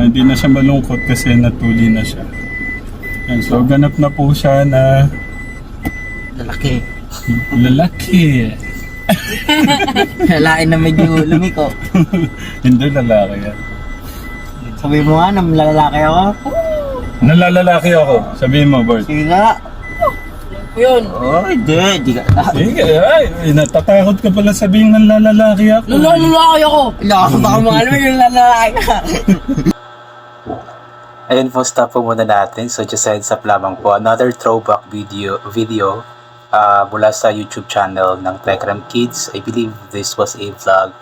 Hindi na siya malungkot kasi natuli na siya. Yan, so ganap na po siya na Lalaki. lalaki. Lalaki na medyo lumiko. Hindi lalaki yan. Sabi mo nga, lalaki ako. Nalalalaki ako. Sabihin mo, Bert. Sige nga. Yun. Oh, hindi ka. Sige, ay, natatakot ka pala sabihin ng lalalaki ako. Lalaki ako. Lako, baka mga alam yung lalaki ka. Ayun po, stop po muna natin. So just heads up lamang po. Another throwback video mula sa YouTube channel ng Tekram Kids. I believe this was a vlog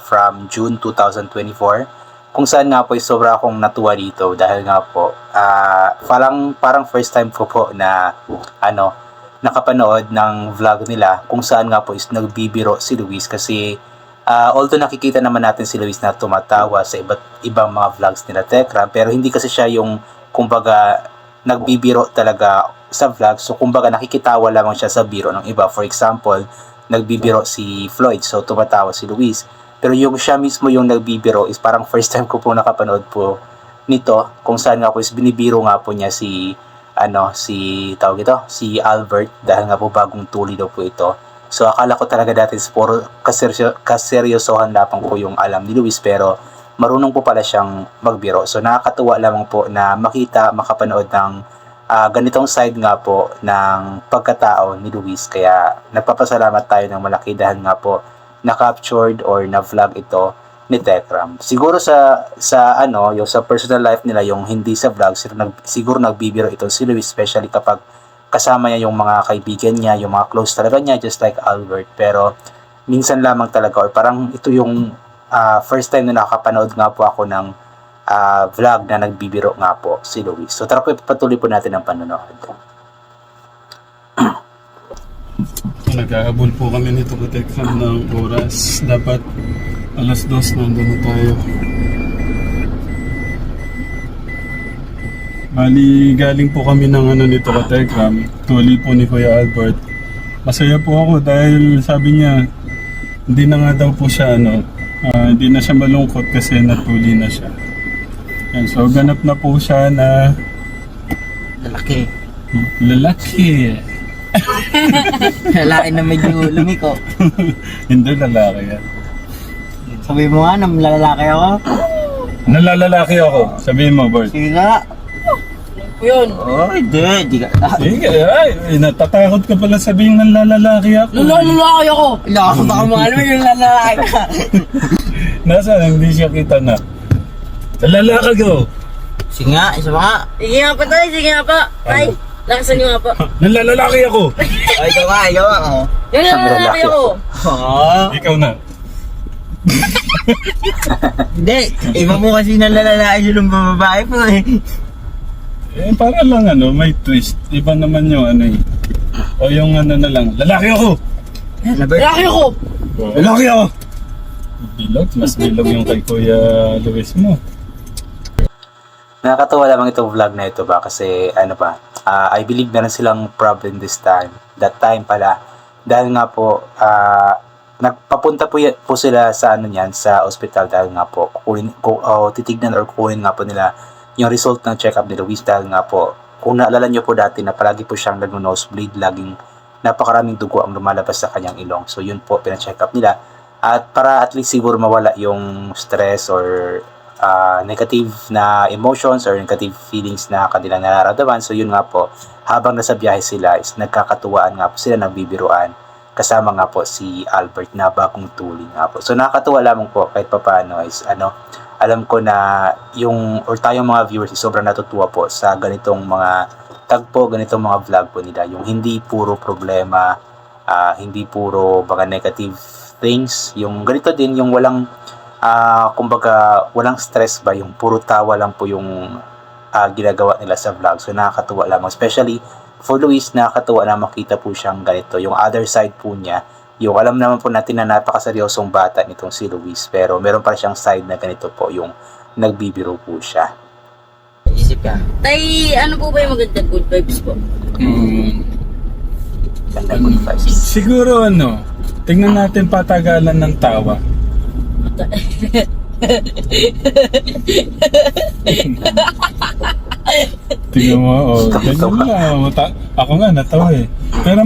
from June 2024. Kung saan nga po sobra akong natuwa dito dahil nga po parang first time ko po na nakapanood ng vlog nila kung saan nga po is nagbibiro si Luis kasi although nakikita naman natin si Luis na tumatawa sa ibang mga vlogs nila Tekram, pero hindi kasi siya yung kumbaga nagbibiro talaga sa vlog. So kumbaga nakikitawa lamang siya sa biro ng iba. For example, nagbibiro si Floyd, so tumatawa si Luis. Pero yung siya mismo yung nagbibiro is parang first time ko po nakapanood po nito kung saan nga po is binibiro nga po niya si Albert dahil nga po bagong tuli daw po ito. So akala ko talaga dati puro kaseryosohan lamang po yung alam ni Luis, pero marunong po pala siyang magbiro. So nakakatuwa lamang po na makapanood ng ganitong side nga po ng pagkatao ni Luis. Kaya nagpapasalamat tayo ng malaki dahil nga po na-captured or na-vlog ito ni Tekram. Siguro sa personal life nila, yung hindi sa vlog, siguro nagbibiro ito si Luis, especially kapag kasama niya yung mga kaibigan niya, yung mga close talaga niya, just like Albert. Pero minsan lamang talaga, or parang ito yung first time na nakapanood nga po ako ng vlog na nagbibiro nga po si Luis. So tara po, ipatuloy po natin ang panonood. Nag-aabol po kami nito ko Tekram ng oras. Dapat alas 2 nandun na tayo. Bali, galing po kami ng nito ko Tekram. Tuli po ni Kuya Albert. Masaya po ako dahil sabi niya hindi na nga daw po siya hindi na siya malungkot kasi natuli na siya. Yan, so ganap na po siya na Lalaki. lalaki. Lalaki na medyo lumiko. Hindi lalaki yan. Sabi mo nga, lalaki ako. Nalalalaki ako. Sabihin mo, Bert. Sige nga. Yun. Oh, hindi ka. Sige, ay, natatakot ka pala sabihin ng lalalaki ako. Lalaki ako. Lako, baka mga alam yung lalaki ka. Nasaan? Hindi siya kita na. Lalaki ko. Sige nga, isa pa nga. Sige nga pa tayo. Sige nga pa. Tay. Lakasan niyo nga pa. Nalalalaki ako. Ay, ikaw nga. Oh. Yan ang lalaki ako. Oh. Ikaw na. Hindi, iba mo kasi nalalaki yung babae po eh. Eh, para lang may twist. Iba naman yung O yung na lang. Lalaki ako. Lalaki ako. Lalaki ako. Bilog. Mas bilog yung kay Kuya Luis mo. Nakakatawa lamang itong vlog na ito ba kasi I believe meron silang problem that time pala, dahil nga po nagpapunta po sila sa sa ospital dahil nga po titignan or kukunin nga po nila yung result ng check-up ni Luis dahil nga po kung naalala nyo po dati na palagi po siyang nag-nosebleed, laging napakaraming dugo ang lumalabas sa kanyang ilong. So yun po pina-check up nila at para at least siguro mawala yung stress or negative na emotions or negative feelings na kanilang nararamdaman. So yun nga po, habang nasa biyahe sila is nagkakatuwaan nga po sila, nagbibiruan kasama nga po si Albert na bagong tuli nga po. So nakakatuwa lamang po kahit papaano is alam ko na tayong mga viewers is sobrang natutuwa po sa ganitong mga tagpo, ganitong mga vlog po nila. Yung hindi puro problema, hindi puro mga negative things. Yung ganito din, yung walang kumbaga walang stress ba, yung puro tawa lang po yung ginagawa nila sa vlog. So nakakatuwa lamang, especially for Luis, nakakatuwa na makita po siyang ganito, yung other side po niya. Yung alam naman po natin na napakaseryosong bata nitong si Luis, pero meron pa siyang side na ganito po, yung nagbibiro po siya. Isip ka. Tay, ano po ba yung magandang good vibes po? Ganda good vibes. Siguro tingnan natin patagalan ng tawa. Tingnan mo, oh. Ganyan lang. Ako nga, natawa eh. Pero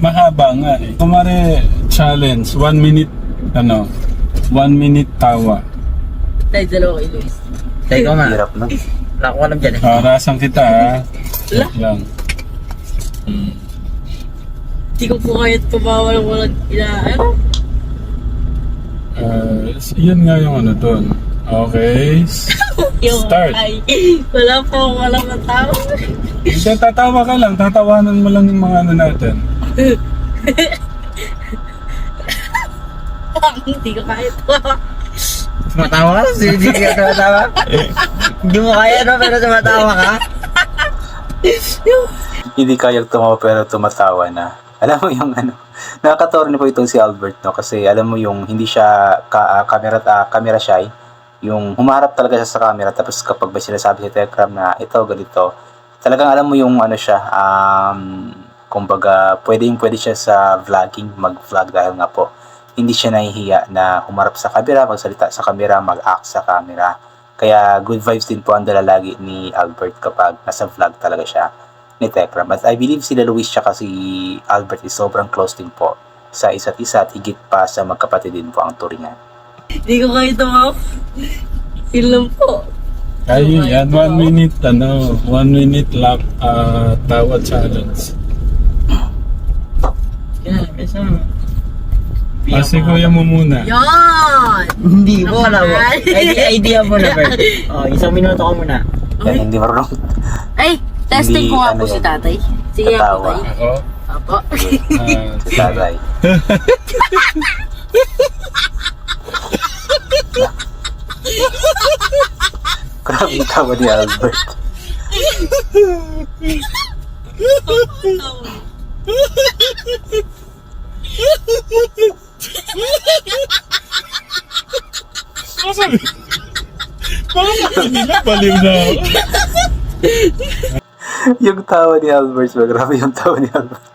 mahaba nga eh. Kumare, challenge, 1 minute, 1 minute tawa. Tay, dalawa kay Luis. Tay ko nga. Hirap na. Wala ko alam dyan eh. Rasang kita ha. Wala. Lang. Hindi ko po kaya tumawa ng walang ano? Yun nga yung ano doon. Okay. Yung Start. ay, wala po akong alam ng tao. Hindi, tatawa ka lang. Tatawanan mo lang yung mga ano natin. Hindi ko kaya tumawa. Tumatawa ka? Hindi ka tumatawa? Hindi mo kaya no, pero tumatawa ka? Hindi kayang tumawa pero tumatawa na. Alam mo yung ano, nakakatawa rin po itong si Albert, no? Kasi alam mo yung hindi siya camera shy, yung humarap talaga siya sa camera, tapos kapag may sinasabi si Tekram na ito, ganito, talagang alam mo yung ano siya, kumbaga, pwede siya sa vlogging, mag-vlog dahil nga po, hindi siya nahihiya na humarap sa camera, magsalita sa camera, mag-act sa camera. Kaya good vibes din po ang dala lagi ni Albert kapag nasa vlog talaga siya ni Tekram. But I believe sila Luis tsaka si Albert is sobrang close din po sa isa't isa at higit pa sa magkapatid din po ang turingan. Hindi ko kaya tumawa. Yun lang po. Ay, yan, 1 minute, 1 minute lap, tawa challenge. Yan, kasi Kasi kuya mo muna. Yan! hindi mo, wala mo. Idea mo na, Bert. Oh, 1 minuto ka muna. Yan, hindi marunong Ay, testing Hindi, ko nga ano po si yan, tatay. Sige nga po tatawa. tayo. Ako? Apo. si Tatay. Grabe yung tawa ni Albert. Baka sabi nila, baliw na ako. Yung tawa ni Albert, grabe yung tawa ni Albert.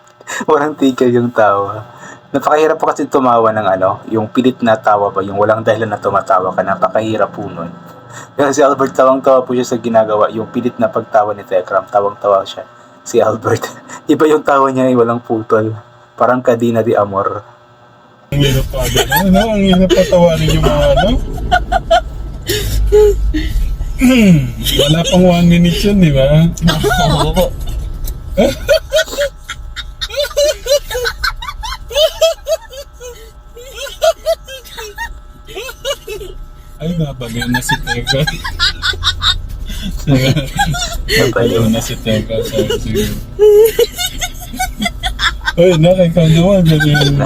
Walang tigil yung tawa. Napakahirap po kasi tumawa ng yung pilit na tawa ba, yung walang dahilan na tumatawa ka, napakahirap po nun. Pero si Albert, tawang-tawa po siya sa ginagawa. Yung pilit na pagtawa ni Tekram, tawang-tawa siya. Si Albert. Iba yung tawa niya, walang putol. Parang Kadina de Amor. Ang hirap pa din. Ang hirap pa tawarin yung mga Wala pang 1 minute yun, di ba? Oo. Ay, nabaliw na si Tega. Nabaliw na si Tega. Sige. Uy, ikaw naman. Ganyan.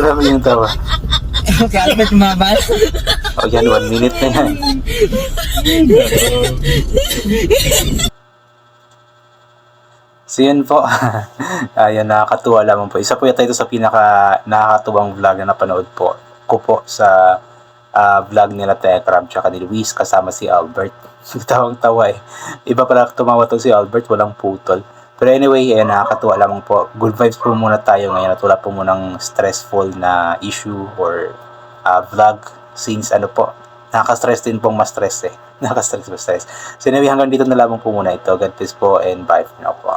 Grabe yung tawa. Si Albert mabal. O yan, 1 minute na yan. So yun po. Ayun, nakakatuwa lamang po. Isa po yata ito sa pinaka nakakatuwang vlog na napanood po ko po sa vlog nila Tekram tsaka ni Luis kasama si Albert. Tawang-tawa eh. Iba pala tumawa to si Albert, walang putol. Pero anyway, nakakatuwa lamang po. Good vibes po muna tayo ngayon at wala po munang stressful na issue or vlog since nakaka-stress din pong ma-stress eh. Nakaka-stress. So anyway, hanggang dito na lamang po muna ito. God bless po and bye for now po.